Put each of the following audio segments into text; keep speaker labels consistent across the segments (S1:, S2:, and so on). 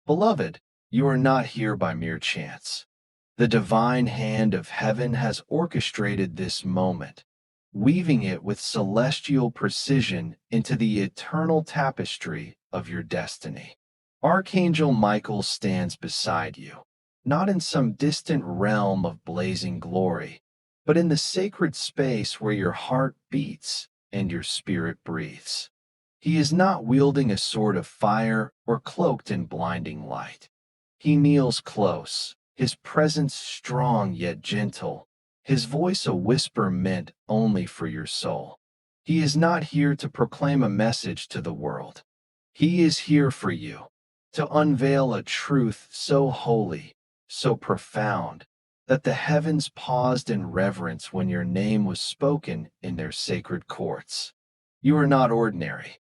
S1: Beloved, you are not here by mere chance. The divine hand of heaven has orchestrated this moment, weaving it with celestial precision into the eternal tapestry of your destiny. Archangel Michael stands beside you, not in some distant realm of blazing glory, but in the sacred space where your heart beats and your spirit breathes. He is not wielding a sword of fire or cloaked in blinding light. He kneels close, his presence strong yet gentle, his voice a whisper meant only for your soul. He is not here to proclaim a message to the world. He is here for you, to unveil a truth so holy, so profound, that the heavens paused in reverence when your name was spoken in their sacred courts. You are not ordinary.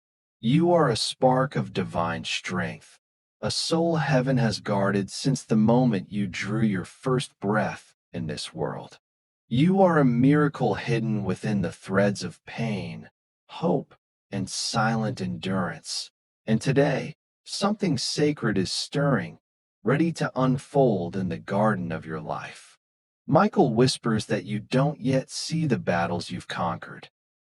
S1: You are a spark of divine strength, a soul heaven has guarded since the moment you drew your first breath in this world. You are a miracle hidden within the threads of pain, hope, and silent endurance. And today, something sacred is stirring, ready to unfold in the garden of your life. Michael whispers that you don't yet see the battles you've conquered.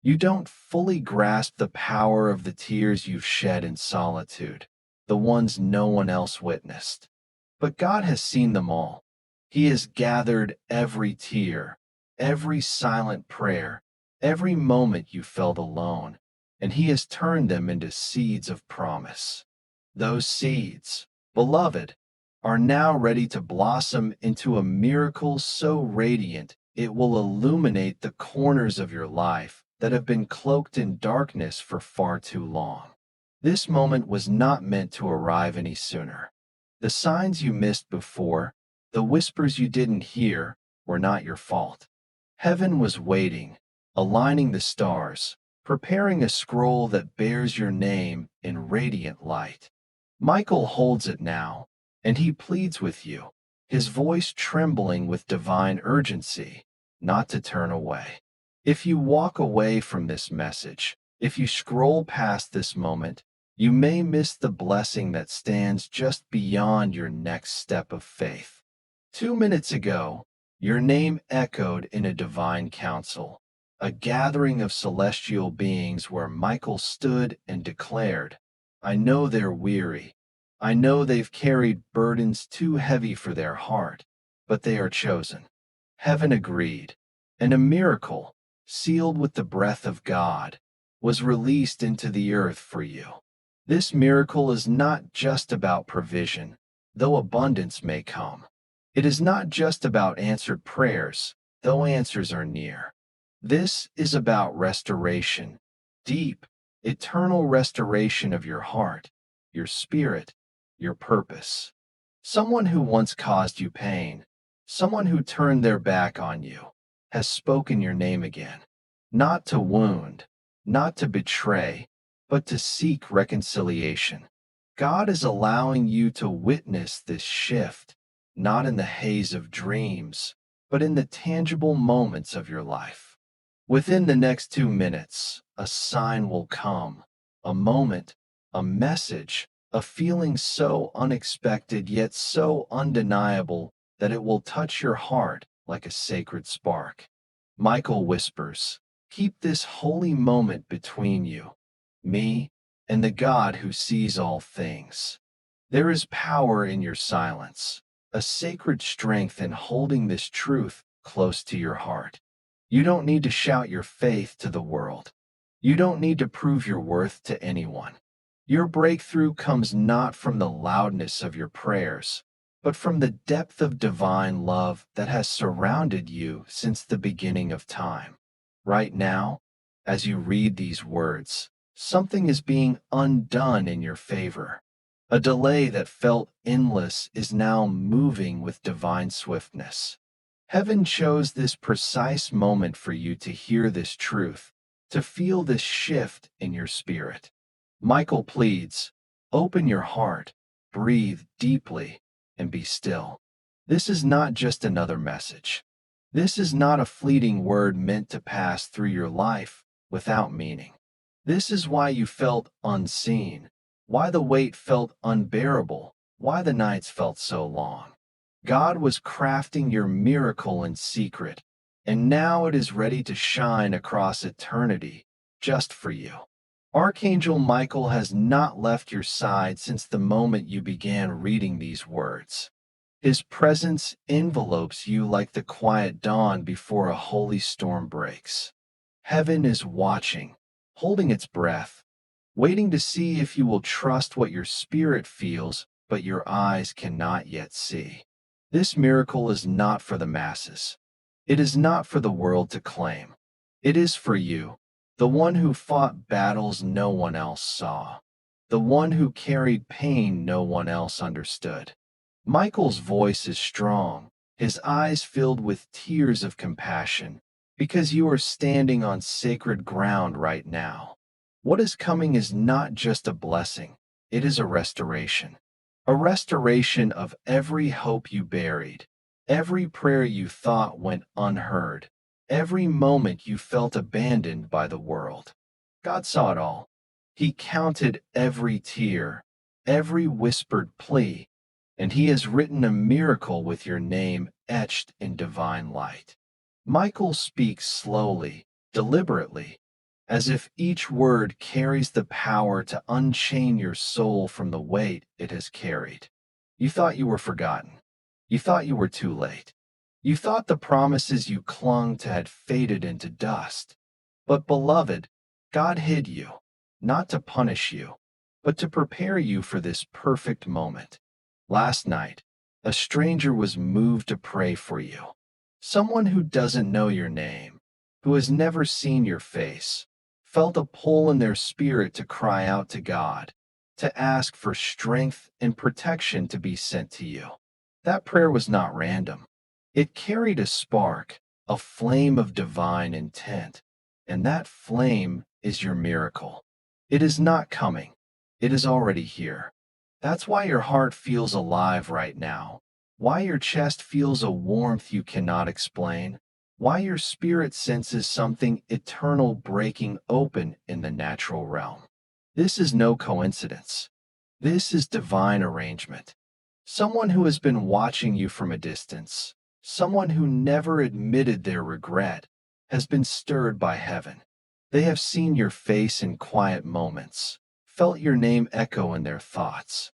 S1: You don't fully grasp the power of the tears you've shed in solitude, the ones no one else witnessed. But God has seen them all. He has gathered every tear, every silent prayer, every moment you felt alone, and He has turned them into seeds of promise. Those seeds, beloved, are now ready to blossom into a miracle so radiant it will illuminate the corners of your life that have been cloaked in darkness for far too long. This moment was not meant to arrive any sooner. The signs you missed before, the whispers you didn't hear, were not your fault. Heaven was waiting, aligning the stars, preparing a scroll that bears your name in radiant light. Michael holds it now, and he pleads with you, his voice trembling with divine urgency, not to turn away. If you walk away from this message, if you scroll past this moment, you may miss the blessing that stands just beyond your next step of faith. 2 minutes ago, your name echoed in a divine council, a gathering of celestial beings where Michael stood and declared, I know they're weary. I know they've carried burdens too heavy for their heart, but they are chosen. Heaven agreed, and a miracle, sealed with the breath of God, was released into the earth for you. This miracle is not just about provision, though abundance may come. It is not just about answered prayers, though answers are near. This is about restoration, deep, eternal restoration of your heart, your spirit, your purpose. Someone who once caused you pain, someone who turned their back on you, has spoken your name again, not to wound, not to betray, but to seek reconciliation. God is allowing you to witness this shift, not in the haze of dreams, but in the tangible moments of your life. Within the next 2 minutes, a sign will come, a moment, a message, a feeling so unexpected yet so undeniable that it will touch your heart like a sacred spark. Michael whispers, keep this holy moment between you, me, and the God who sees all things. There is power in your silence, a sacred strength in holding this truth close to your heart. You don't need to shout your faith to the world. You don't need to prove your worth to anyone. Your breakthrough comes not from the loudness of your prayers, but from the depth of divine love that has surrounded you since the beginning of time. Right now, as you read these words, something is being undone in your favor. A delay that felt endless is now moving with divine swiftness. Heaven chose this precise moment for you to hear this truth, to feel this shift in your spirit. Michael pleads, open your heart, breathe deeply, and be still. This is not just another message. This is not a fleeting word meant to pass through your life without meaning. This is why you felt unseen, why the weight felt unbearable, why the nights felt so long. God was crafting your miracle in secret, and now it is ready to shine across eternity just for you. Archangel Michael has not left your side since the moment you began reading these words. His presence envelopes you like the quiet dawn before a holy storm breaks. Heaven is watching, holding its breath, waiting to see if you will trust what your spirit feels, but your eyes cannot yet see. This miracle is not for the masses. It is not for the world to claim. It is for you, the one who fought battles no one else saw, the one who carried pain no one else understood. Michael's voice is strong, his eyes filled with tears of compassion, because you are standing on sacred ground right now. What is coming is not just a blessing, it is a restoration. A restoration of every hope you buried, every prayer you thought went unheard, every moment you felt abandoned by the world. God saw it all. He counted every tear, every whispered plea, and He has written a miracle with your name etched in divine light. Michael speaks slowly, deliberately, as if each word carries the power to unchain your soul from the weight it has carried. You thought you were forgotten. You thought you were too late. You thought the promises you clung to had faded into dust. But, beloved, God hid you, not to punish you, but to prepare you for this perfect moment. Last night, a stranger was moved to pray for you. Someone who doesn't know your name, who has never seen your face, felt a pull in their spirit to cry out to God, to ask for strength and protection to be sent to you. That prayer was not random. It carried a spark, a flame of divine intent, and that flame is your miracle. It is not coming. It is already here. That's why your heart feels alive right now, why your chest feels a warmth you cannot explain, why your spirit senses something eternal breaking open in the natural realm. This is no coincidence. This is divine arrangement. Someone who has been watching you from a distance, someone who never admitted their regret, has been stirred by heaven. They have seen your face in quiet moments, felt your name echo in their thoughts.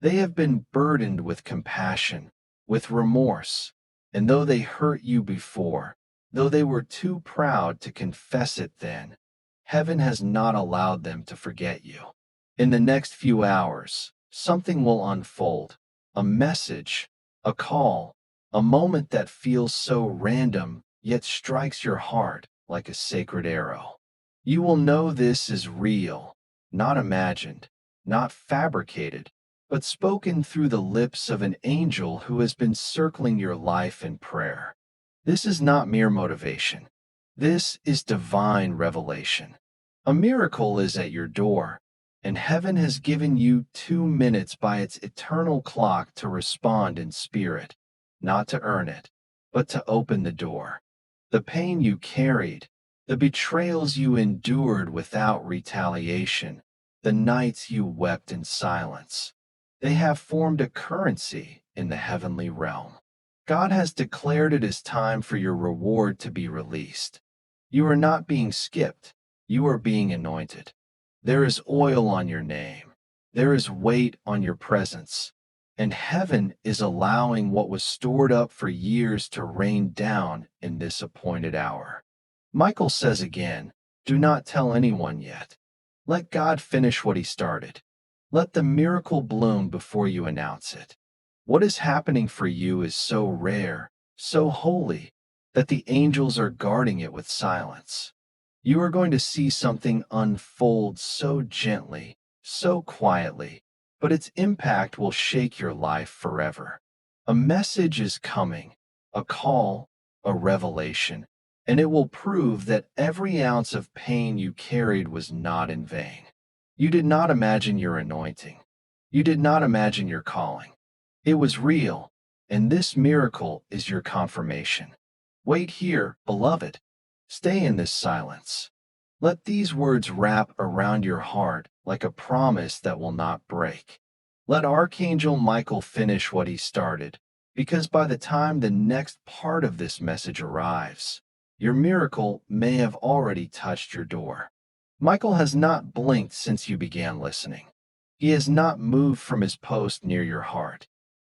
S1: They have been burdened with compassion, with remorse, and though they hurt you before, though they were too proud to confess it then, heaven has not allowed them to forget you. In the next few hours, something will unfold, a message, a call, a moment that feels so random yet strikes your heart like a sacred arrow. You will know this is real, not imagined, not fabricated, but spoken through the lips of an angel who has been circling your life in prayer. This is not mere motivation. This is divine revelation. A miracle is at your door, and heaven has given you 2 minutes by its eternal clock to respond in spirit, not to earn it, but to open the door. The pain you carried, the betrayals you endured without retaliation, the nights you wept in silence, they have formed a currency in the heavenly realm. God has declared it is time for your reward to be released. You are not being skipped, you are being anointed. There is oil on your name, there is weight on your presence, and heaven is allowing what was stored up for years to rain down in this appointed hour. Michael says again, do not tell anyone yet. Let God finish what He started. Let the miracle bloom before you announce it. What is happening for you is so rare, so holy, that the angels are guarding it with silence. You are going to see something unfold so gently, so quietly, but its impact will shake your life forever. A message is coming, a call, a revelation, and it will prove that every ounce of pain you carried was not in vain. You did not imagine your anointing. You did not imagine your calling. It was real, and this miracle is your confirmation. Wait here, beloved. Stay in this silence. Let these words wrap around your heart like a promise that will not break. Let Archangel Michael finish what he started, because by the time the next part of this message arrives, your miracle may have already touched your door. Michael has not blinked since you began listening. He has not moved from his post near your heart.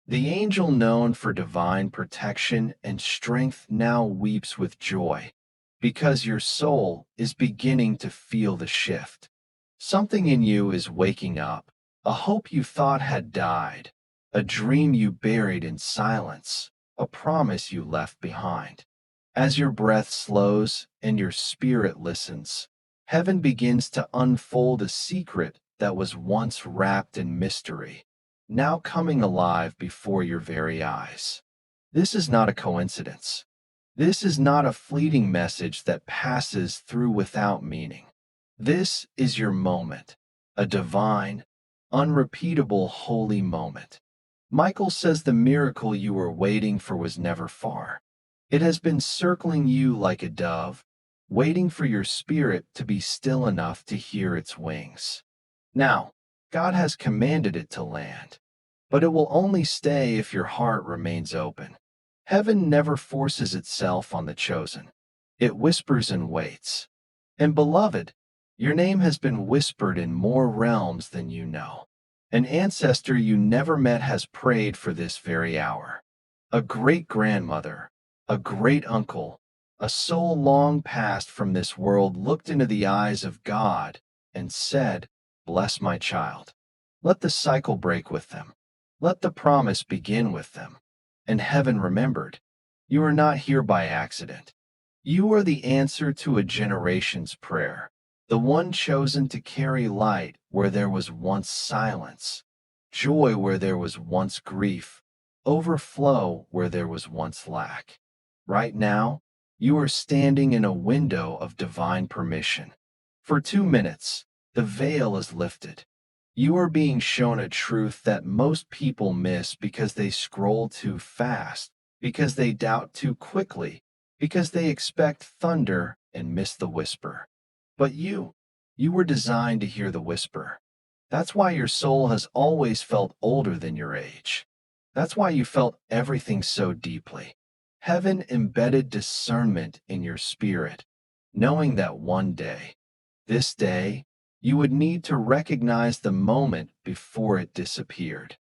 S1: The angel known for divine protection and strength now weeps with joy, because your soul is beginning to feel the shift. Something in you is waking up, a hope you thought had died, a dream you buried in silence, a promise you left behind. As your breath slows and your spirit listens, heaven begins to unfold a secret that was once wrapped in mystery, now coming alive before your very eyes. This is not a coincidence. This is not a fleeting message that passes through without meaning. This is your moment, a divine, unrepeatable, holy moment. Michael says the miracle you were waiting for was never far. It has been circling you like a dove, waiting for your spirit to be still enough to hear its wings. Now, God has commanded it to land, but it will only stay if your heart remains open. Heaven never forces itself on the chosen. It whispers and waits. And beloved, your name has been whispered in more realms than you know. An ancestor you never met has prayed for this very hour. A great-grandmother, a great-uncle, a soul long passed from this world looked into the eyes of God and said, "Bless my child." Let the cycle break with them. Let the promise begin with them. And heaven remembered. You are not here by accident. You are the answer to a generation's prayer, the one chosen to carry light where there was once silence, joy where there was once grief, overflow where there was once lack. Right now, you are standing in a window of divine permission. For 2 minutes, the veil is lifted. You are being shown a truth that most people miss because they scroll too fast, because they doubt too quickly, because they expect thunder and miss the whisper. But you were designed to hear the whisper. That's why your soul has always felt older than your age. That's why you felt everything so deeply. Heaven embedded discernment in your spirit, knowing that one day, this day, you would need to recognize the moment before it disappeared.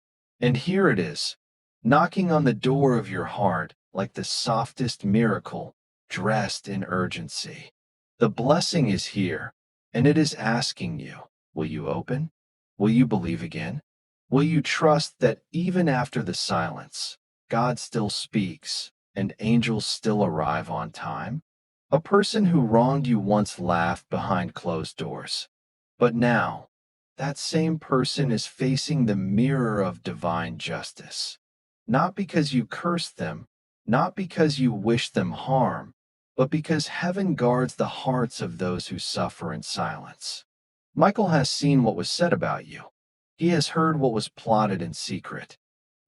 S1: And here it is, knocking on the door of your heart like the softest miracle, dressed in urgency. The blessing is here, and it is asking you, will you open? Will you believe again? Will you trust that even after the silence, God still speaks and angels still arrive on time? A person who wronged you once laughed behind closed doors. But now, that same person is facing the mirror of divine justice. Not because you cursed them, not because you wish them harm, but because heaven guards the hearts of those who suffer in silence. Michael has seen what was said about you. He has heard what was plotted in secret.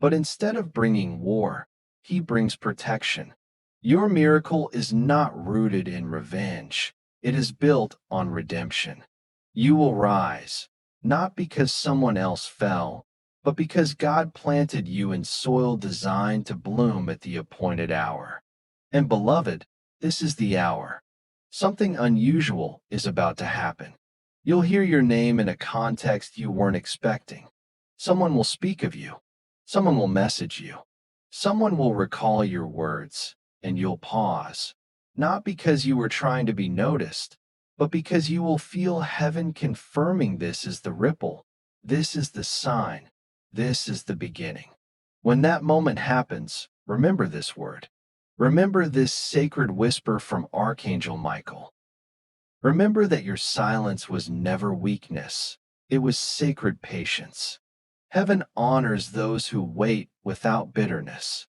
S1: But instead of bringing war, he brings protection. Your miracle is not rooted in revenge. It is built on redemption. You will rise, not because someone else fell, but because God planted you in soil designed to bloom at the appointed hour. And beloved, this is the hour. Something unusual is about to happen. You'll hear your name in a context you weren't expecting. Someone will speak of you. Someone will message you. Someone will recall your words, and you'll pause, not because you were trying to be noticed, but because you will feel heaven confirming this is the ripple, this is the sign, this is the beginning. When that moment happens, remember this word. Remember this sacred whisper from Archangel Michael. Remember that your silence was never weakness, it was sacred patience. Heaven honors those who wait without bitterness.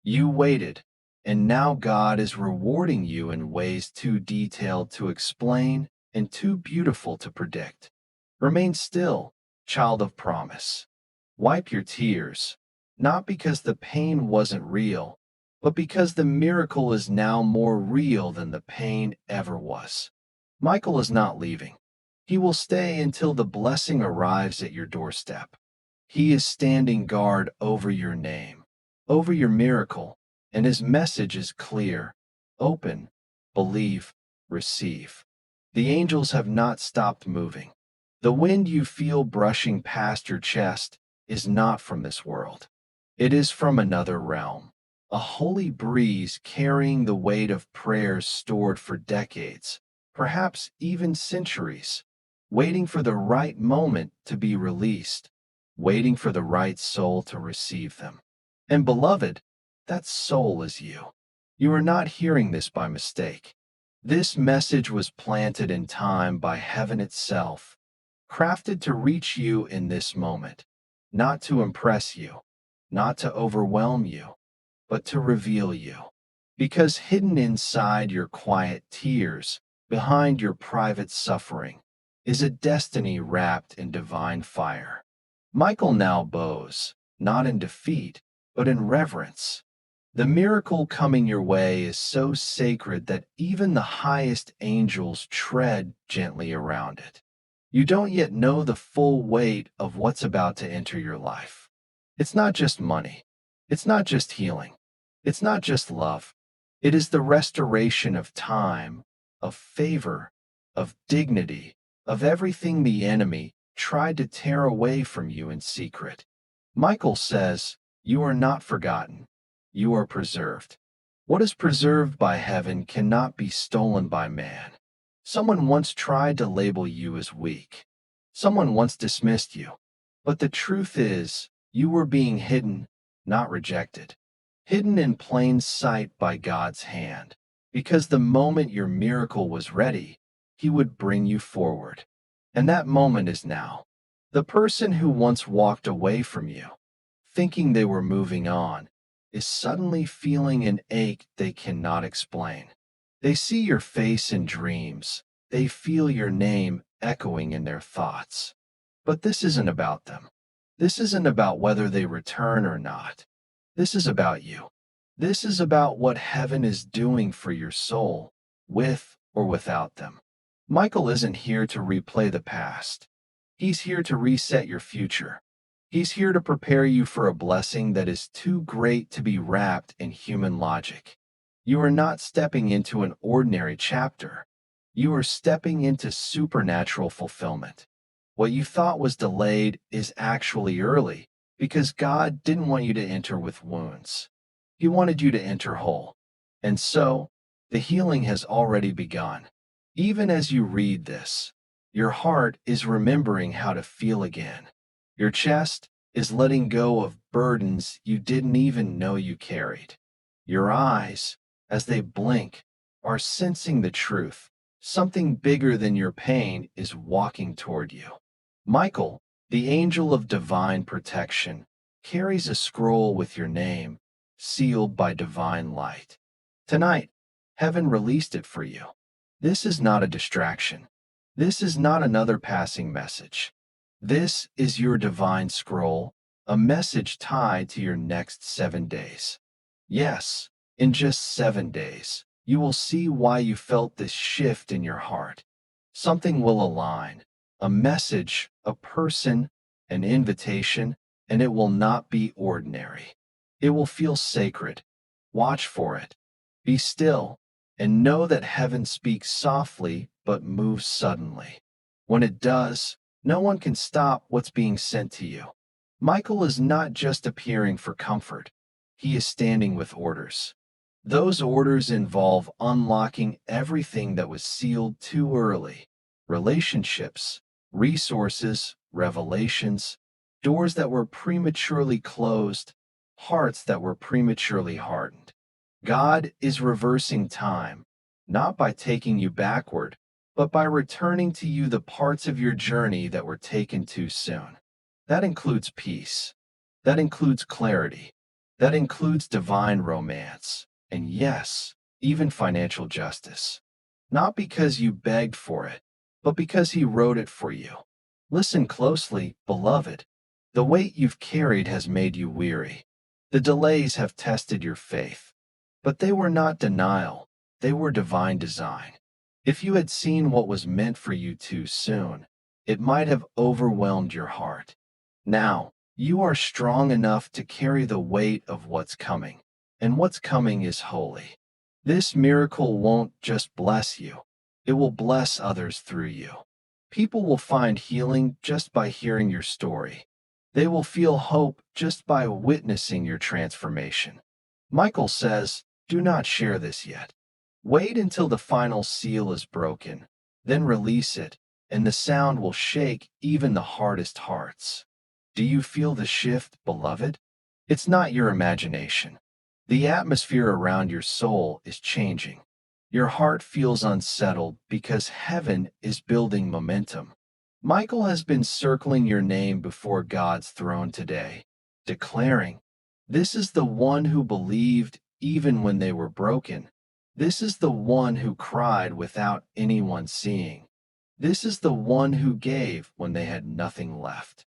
S1: You waited, and now God is rewarding you in ways too detailed to explain and too beautiful to predict. Remain still, child of promise. Wipe your tears, not because the pain wasn't real, but because the miracle is now more real than the pain ever was. Michael is not leaving. He will stay until the blessing arrives at your doorstep. He is standing guard over your name, over your miracle, and his message is clear: open, believe, receive. The angels have not stopped moving. The wind you feel brushing past your chest is not from this world. It is from another realm, a holy breeze carrying the weight of prayers stored for decades, perhaps even centuries, waiting for the right moment to be released, waiting for the right soul to receive them. And beloved, that soul is you. You are not hearing this by mistake. This message was planted in time by heaven itself, crafted to reach you in this moment, not to impress you, not to overwhelm you, but to reveal you. Because hidden inside your quiet tears, behind your private suffering, is a destiny wrapped in divine fire. Michael now bows, not in defeat, but in reverence. The miracle coming your way is so sacred that even the highest angels tread gently around it. You don't yet know the full weight of what's about to enter your life. It's not just money. It's not just healing. It's not just love. It is the restoration of time, of favor, of dignity, of everything the enemy tried to tear away from you in secret. Michael says, "You are not forgotten. You are preserved." What is preserved by heaven cannot be stolen by man. Someone once tried to label you as weak. Someone once dismissed you. But the truth is, you were being hidden, not rejected. Hidden in plain sight by God's hand. Because the moment your miracle was ready, He would bring you forward. And that moment is now. The person who once walked away from you, thinking they were moving on, is suddenly feeling an ache they cannot explain. They see your face in dreams. They feel your name echoing in their thoughts. But this isn't about them. This isn't about whether they return or not. This is about you. This is about what heaven is doing for your soul, with or without them. Michael isn't here to replay the past. He's here to reset your future. He's here to prepare you for a blessing that is too great to be wrapped in human logic. You are not stepping into an ordinary chapter. You are stepping into supernatural fulfillment. What you thought was delayed is actually early, because God didn't want you to enter with wounds. He wanted you to enter whole. And so, the healing has already begun. Even as you read this, your heart is remembering how to feel again. Your chest is letting go of burdens you didn't even know you carried. Your eyes, as they blink, are sensing the truth. Something bigger than your pain is walking toward you. Michael, the angel of divine protection, carries a scroll with your name, sealed by divine light. Tonight, heaven released it for you. This is not a distraction. This is not another passing message. This is your divine scroll, a message tied to your next 7 days. Yes, in just 7 days, you will see why you felt this shift in your heart. Something will align, a message, a person, an invitation, and it will not be ordinary. It will feel sacred. Watch for it. Be still, and know that heaven speaks softly but moves suddenly. When it does, no one can stop what's being sent to you. Michael is not just appearing for comfort. He is standing with orders. Those orders involve unlocking everything that was sealed too early: relationships, resources, revelations, doors that were prematurely closed, hearts that were prematurely hardened. God is reversing time, not by taking you backward, but by returning to you the parts of your journey that were taken too soon. That includes peace. That includes clarity. That includes divine romance. And yes, even financial justice. Not because you begged for it, but because He wrote it for you. Listen closely, beloved. The weight you've carried has made you weary. The delays have tested your faith. But they were not denial. They were divine design. If you had seen what was meant for you too soon, it might have overwhelmed your heart. Now, You are strong enough to carry the weight of what's coming, and what's coming is holy. This miracle won't just bless you, it will bless others through you. People will find healing just by hearing your story. They will feel hope just by witnessing your transformation. Michael says, do not share this yet. Wait until the final seal is broken, then release it, and the sound will shake even the hardest hearts. Do you feel the shift, beloved? It's not your imagination. The atmosphere around your soul is changing. Your heart feels unsettled because heaven is building momentum. Michael has been circling your name before God's throne today, declaring, this is the one who believed even when they were broken. This is the one who cried without anyone seeing. This is the one who gave when they had nothing left.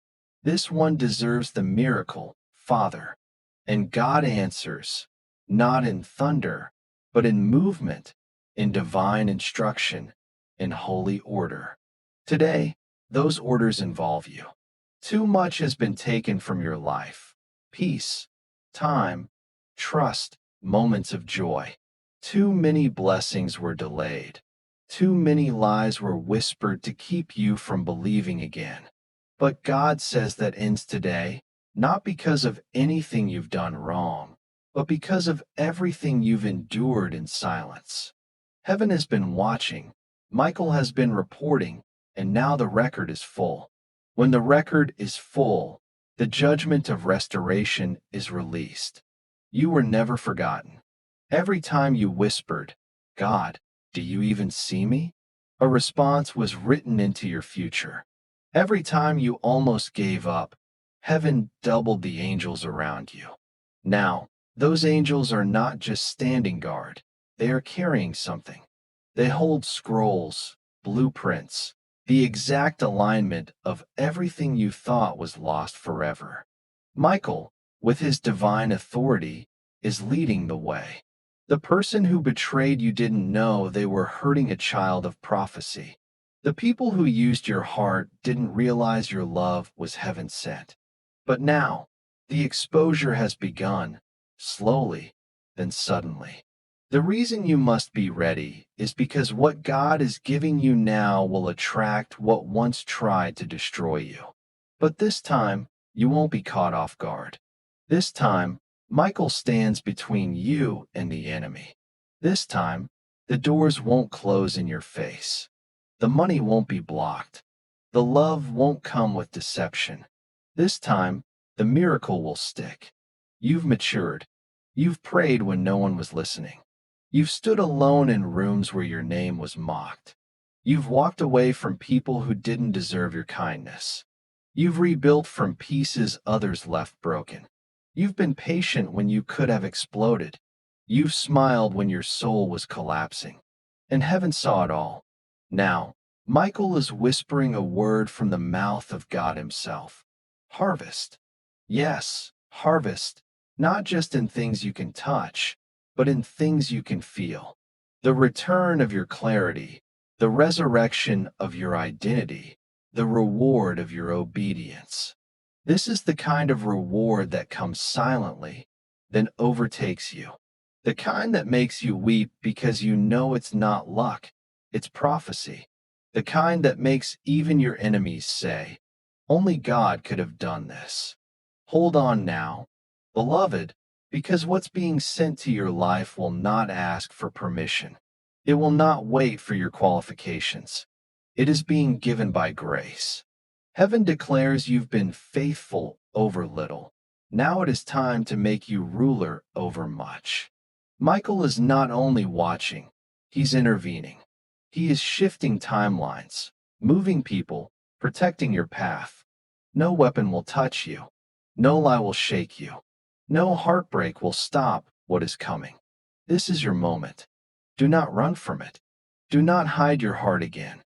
S1: This one deserves the miracle, Father. And God answers, not in thunder, but in movement, in divine instruction, in holy order. Today, those orders involve you. Too much has been taken from your life. Peace, time, trust, moments of joy. Too many blessings were delayed. Too many lies were whispered to keep you from believing again. But God says that ends today, not because of anything you've done wrong, but because of everything you've endured in silence. Heaven has been watching, Michael has been reporting, and now the record is full. When the record is full, the judgment of restoration is released. You were never forgotten. Every time you whispered, God, do you even see me? A response was written into your future. Every time you almost gave up, heaven doubled the angels around you. Now, those angels are not just standing guard, they are carrying something. They hold scrolls, blueprints, the exact alignment of everything you thought was lost forever. Michael, with his divine authority, is leading the way. The person who betrayed you didn't know they were hurting a child of prophecy. The people who used your heart didn't realize your love was heaven sent. But now, the exposure has begun, slowly, then suddenly. The reason you must be ready is because what God is giving you now will attract what once tried to destroy you. But this time, you won't be caught off guard. This time, Michael stands between you and the enemy. This time, the doors won't close in your face. The money won't be blocked. The love won't come with deception. This time, the miracle will stick. You've matured. You've prayed when no one was listening. You've stood alone in rooms where your name was mocked. You've walked away from people who didn't deserve your kindness. You've rebuilt from pieces others left broken. You've been patient when you could have exploded. You've smiled when your soul was collapsing. And heaven saw it all. Now, Michael is whispering a word from the mouth of God himself. Harvest. Yes, harvest. Not just in things you can touch, but in things you can feel. The return of your clarity, the resurrection of your identity, the reward of your obedience. This is the kind of reward that comes silently, then overtakes you. The kind that makes you weep because you know it's not luck, it's prophecy. The kind that makes even your enemies say, only God could have done this. Hold on now, beloved, because what's being sent to your life will not ask for permission. It will not wait for your qualifications. It is being given by grace. Heaven declares you've been faithful over little. Now it is time to make you ruler over much. Michael is not only watching, he's intervening. He is shifting timelines, moving people, protecting your path. No weapon will touch you. No lie will shake you. No heartbreak will stop what is coming. This is your moment. Do not run from it. Do not hide your heart again.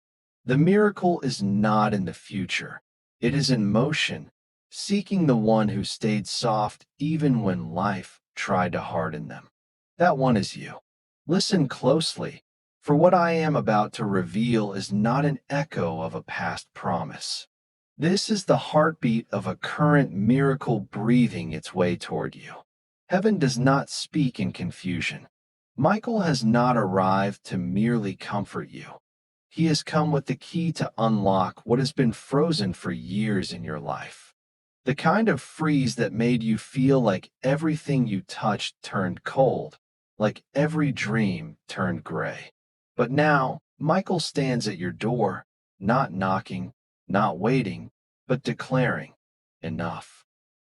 S1: The miracle is not in the future. It is in motion, seeking the one who stayed soft even when life tried to harden them. That one is you. Listen closely, for what I am about to reveal is not an echo of a past promise. This is the heartbeat of a current miracle breathing its way toward you. Heaven does not speak in confusion. Michael has not arrived to merely comfort you. He has come with the key to unlock what has been frozen for years in your life. The kind of freeze that made you feel like everything you touched turned cold, like every dream turned gray. But now, Michael stands at your door, not knocking, not waiting, but declaring, enough.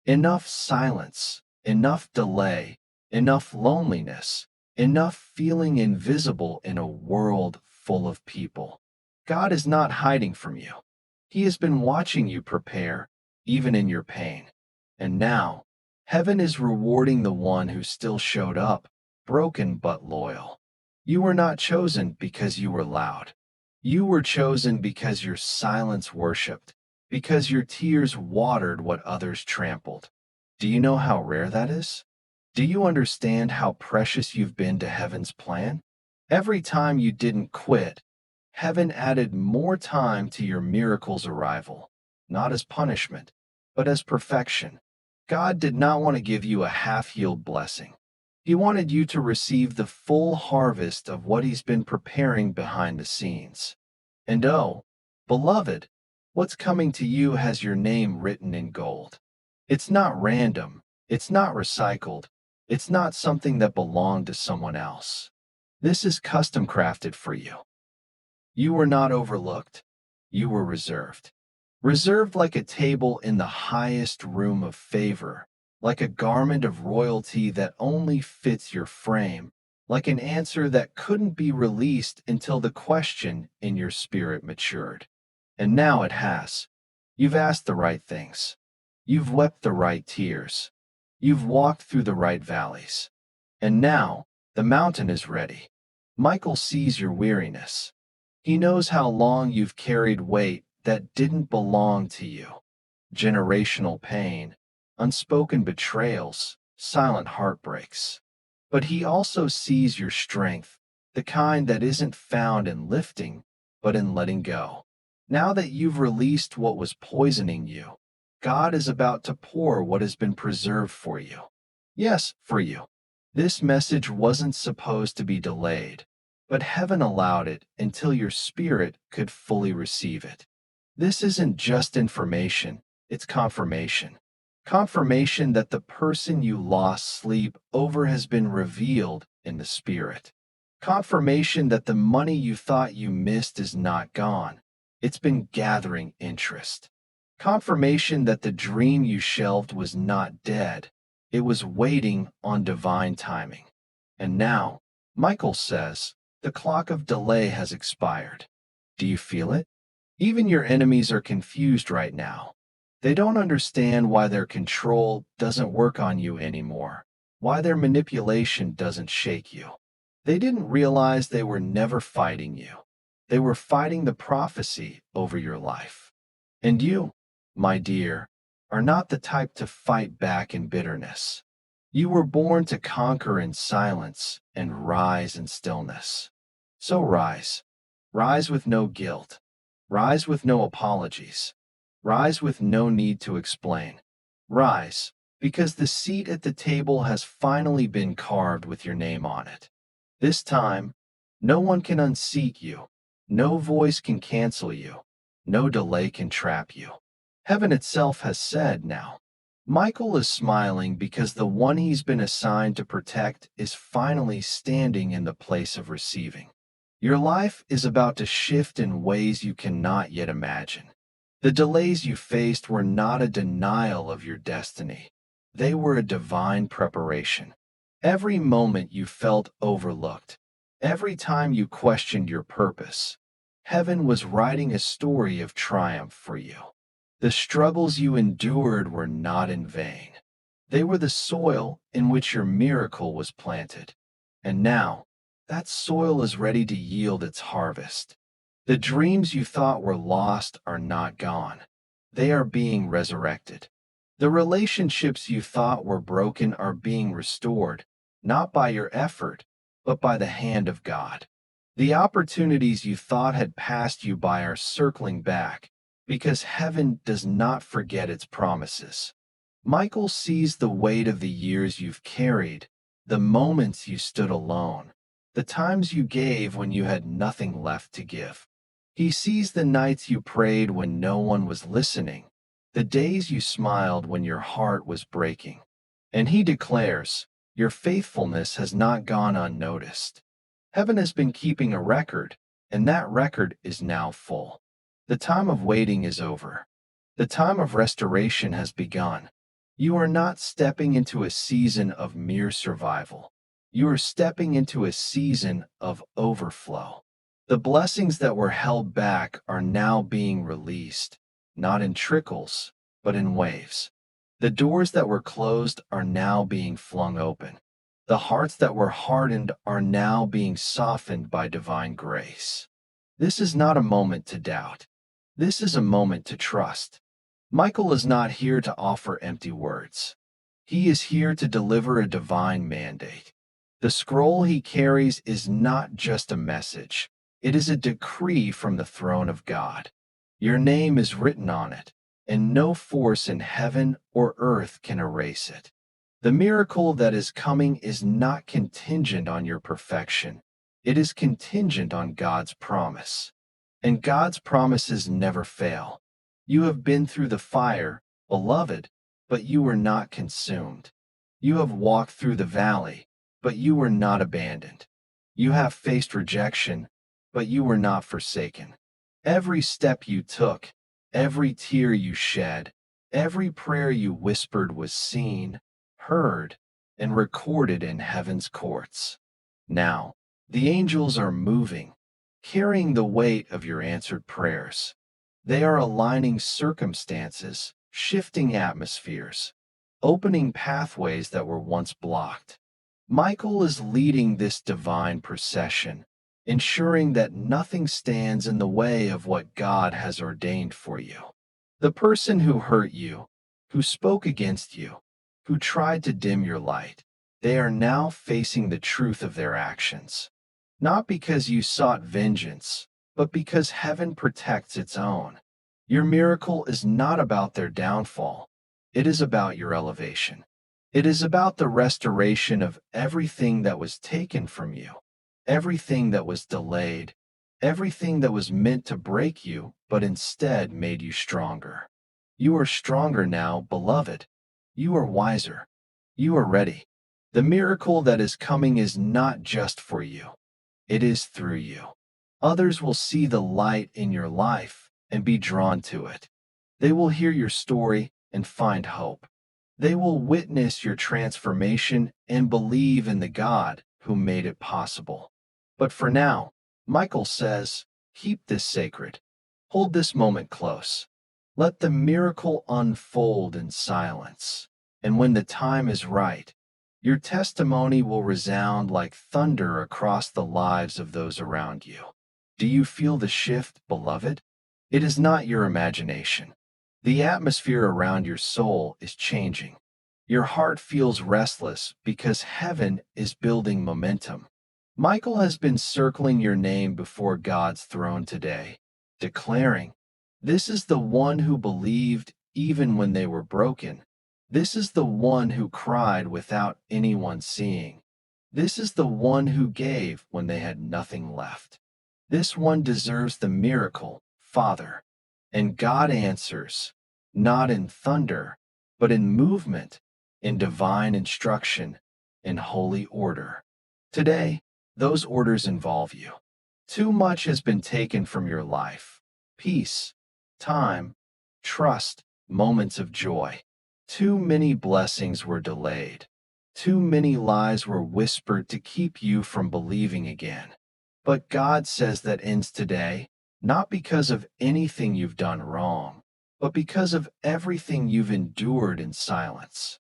S1: Enough silence, enough delay, enough loneliness, enough feeling invisible in a world full of people. God is not hiding from you. He has been watching you prepare, even in your pain. And now, heaven is rewarding the one who still showed up, broken but loyal. You were not chosen because you were loud. You were chosen because your silence worshiped, because your tears watered what others trampled. Do you know how rare that is? Do you understand how precious you've been to heaven's plan? Every time you didn't quit, heaven added more time to your miracle's arrival, not as punishment, but as perfection. God did not want to give you a half-healed blessing. He wanted you to receive the full harvest of what He's been preparing behind the scenes. And oh, beloved, what's coming to you has your name written in gold. It's not random, it's not recycled, it's not something that belonged to someone else. This is custom crafted for you. You were not overlooked. You were reserved. Reserved like a table in the highest room of favor, like a garment of royalty that only fits your frame, like an answer that couldn't be released until the question in your spirit matured. And now it has. You've asked the right things. You've wept the right tears. You've walked through the right valleys. And now, the mountain is ready. Michael sees your weariness. He knows how long you've carried weight that didn't belong to you. Generational pain, unspoken betrayals, silent heartbreaks. But he also sees your strength, the kind that isn't found in lifting, but in letting go. Now that you've released what was poisoning you, God is about to pour what has been preserved for you. Yes, for you. This message wasn't supposed to be delayed, but heaven allowed it until your spirit could fully receive it. This isn't just information, it's confirmation. Confirmation that the person you lost sleep over has been revealed in the spirit. Confirmation that the money you thought you missed is not gone. It's been gathering interest. Confirmation that the dream you shelved was not dead. It was waiting on divine timing. And now, Michael says, the clock of delay has expired. Do you feel it? Even your enemies are confused right now. They don't understand why their control doesn't work on you anymore, why their manipulation doesn't shake you. They didn't realize they were never fighting you. They were fighting the prophecy over your life. And you, my dear, are not the type to fight back in bitterness. You were born to conquer in silence and rise in stillness. So rise. Rise with no guilt. Rise with no apologies. Rise with no need to explain. Rise, because the seat at the table has finally been carved with your name on it. This time, no one can unseat you. No voice can cancel you. No delay can trap you. Heaven itself has said now. Michael is smiling because the one he's been assigned to protect is finally standing in the place of receiving. Your life is about to shift in ways you cannot yet imagine. The delays you faced were not a denial of your destiny. They were a divine preparation. Every moment you felt overlooked, every time you questioned your purpose, heaven was writing a story of triumph for you. The struggles you endured were not in vain. They were the soil in which your miracle was planted. And now, that soil is ready to yield its harvest. The dreams you thought were lost are not gone. They are being resurrected. The relationships you thought were broken are being restored, not by your effort, but by the hand of God. The opportunities you thought had passed you by are circling back, because heaven does not forget its promises. Michael sees the weight of the years you've carried, the moments you stood alone, the times you gave when you had nothing left to give. He sees the nights you prayed when no one was listening, the days you smiled when your heart was breaking. And he declares, your faithfulness has not gone unnoticed. Heaven has been keeping a record, and that record is now full. The time of waiting is over. The time of restoration has begun. You are not stepping into a season of mere survival. You are stepping into a season of overflow. The blessings that were held back are now being released, not in trickles, but in waves. The doors that were closed are now being flung open. The hearts that were hardened are now being softened by divine grace. This is not a moment to doubt. This is a moment to trust. Michael is not here to offer empty words. He is here to deliver a divine mandate. The scroll he carries is not just a message. It is a decree from the throne of God. Your name is written on it, and no force in heaven or earth can erase it. The miracle that is coming is not contingent on your perfection. It is contingent on God's promise. And God's promises never fail. You have been through the fire, beloved, but you were not consumed. You have walked through the valley, but you were not abandoned. You have faced rejection, but you were not forsaken. Every step you took, every tear you shed, every prayer you whispered was seen, heard, and recorded in heaven's courts. Now, the angels are moving, carrying the weight of your answered prayers. They are aligning circumstances, shifting atmospheres, opening pathways that were once blocked. Michael is leading this divine procession, ensuring that nothing stands in the way of what God has ordained for you. The person who hurt you, who spoke against you, who tried to dim your light, they are now facing the truth of their actions. Not because you sought vengeance, but because heaven protects its own. Your miracle is not about their downfall. It is about your elevation. It is about the restoration of everything that was taken from you, everything that was delayed, everything that was meant to break you, but instead made you stronger. You are stronger now, beloved. You are wiser. You are ready. The miracle that is coming is not just for you. It is through you. Others will see the light in your life and be drawn to it. They will hear your story and find hope. They will witness your transformation and believe in the God who made it possible. But for now, Michael says, keep this sacred. Hold this moment close. Let the miracle unfold in silence. And when the time is right, your testimony will resound like thunder across the lives of those around you. Do you feel the shift, beloved? It is not your imagination. The atmosphere around your soul is changing. Your heart feels restless because heaven is building momentum. Michael has been circling your name before God's throne today, declaring, this is the one who believed even when they were broken. This is the one who cried without anyone seeing. This is the one who gave when they had nothing left. This one deserves the miracle, Father. And God answers, not in thunder, but in movement, in divine instruction, in holy order. Today, those orders involve you. Too much has been taken from your life. Peace, time, trust, moments of joy. Too many blessings were delayed. Too many lies were whispered to keep you from believing again. But God says that ends today, not because of anything you've done wrong, but because of everything you've endured in silence.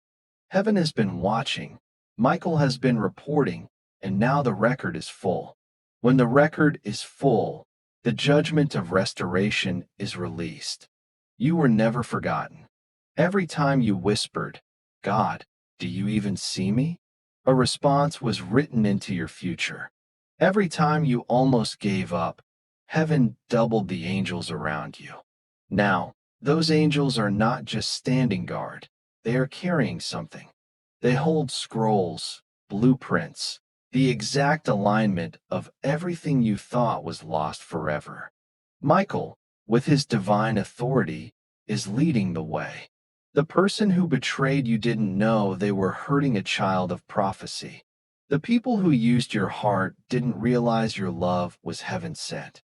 S1: Heaven has been watching, Michael has been reporting, and now the record is full. When the record is full, the judgment of restoration is released. You were never forgotten. Every time you whispered, God, do you even see me? A response was written into your future. Every time you almost gave up, heaven doubled the angels around you. Now, those angels are not just standing guard, they are carrying something. They hold scrolls, blueprints, the exact alignment of everything you thought was lost forever. Michael, with his divine authority, is leading the way. The person who betrayed you didn't know they were hurting a child of prophecy. The people who used your heart didn't realize your love was heaven sent.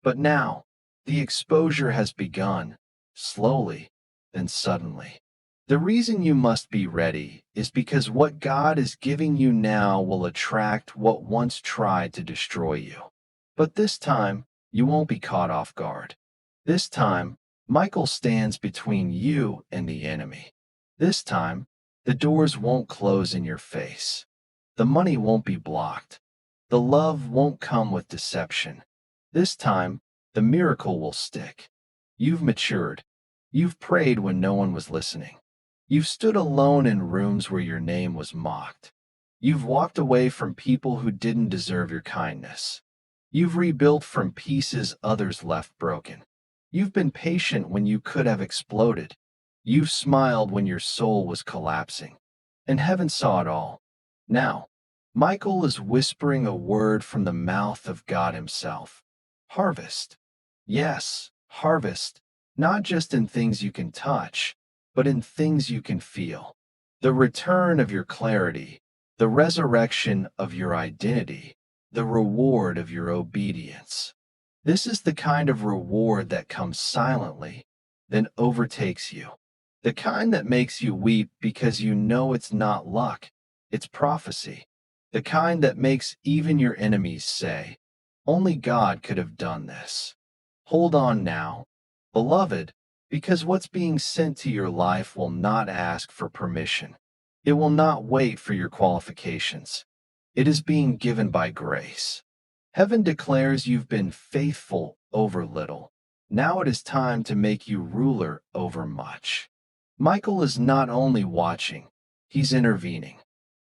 S1: But now, the exposure has begun, slowly, then suddenly. The reason you must be ready is because what God is giving you now will attract what once tried to destroy you. But this time, you won't be caught off guard. This time, Michael stands between you and the enemy. This time, the doors won't close in your face. The money won't be blocked. The love won't come with deception. This time, the miracle will stick. You've matured. You've prayed when no one was listening. You've stood alone in rooms where your name was mocked. You've walked away from people who didn't deserve your kindness. You've rebuilt from pieces others left broken. You've been patient when you could have exploded. You've smiled when your soul was collapsing. And heaven saw it all. Now, Michael is whispering a word from the mouth of God himself. Harvest. Yes, harvest. Not just in things you can touch, but in things you can feel. The return of your clarity, the resurrection of your identity, the reward of your obedience. This is the kind of reward that comes silently, then overtakes you. The kind that makes you weep because you know it's not luck, it's prophecy. The kind that makes even your enemies say, only God could have done this. Hold on now, beloved, because what's being sent to your life will not ask for permission. It will not wait for your qualifications. It is being given by grace. Heaven declares you've been faithful over little. Now it is time to make you ruler over much. Michael is not only watching, he's intervening.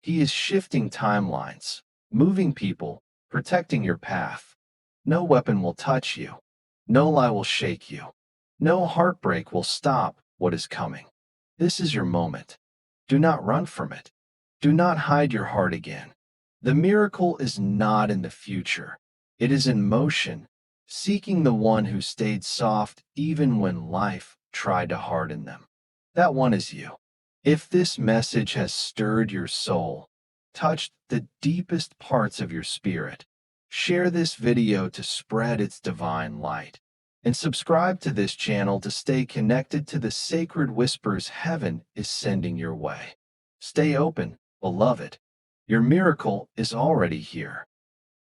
S1: He is shifting timelines, moving people, protecting your path. No weapon will touch you. No lie will shake you. No heartbreak will stop what is coming. This is your moment. Do not run from it. Do not hide your heart again. The miracle is not in the future. It is in motion, seeking the one who stayed soft even when life tried to harden them. That one is you. If this message has stirred your soul, touched the deepest parts of your spirit, share this video to spread its divine light. And subscribe to this channel to stay connected to the sacred whispers heaven is sending your way. Stay open, beloved. Your miracle is already here.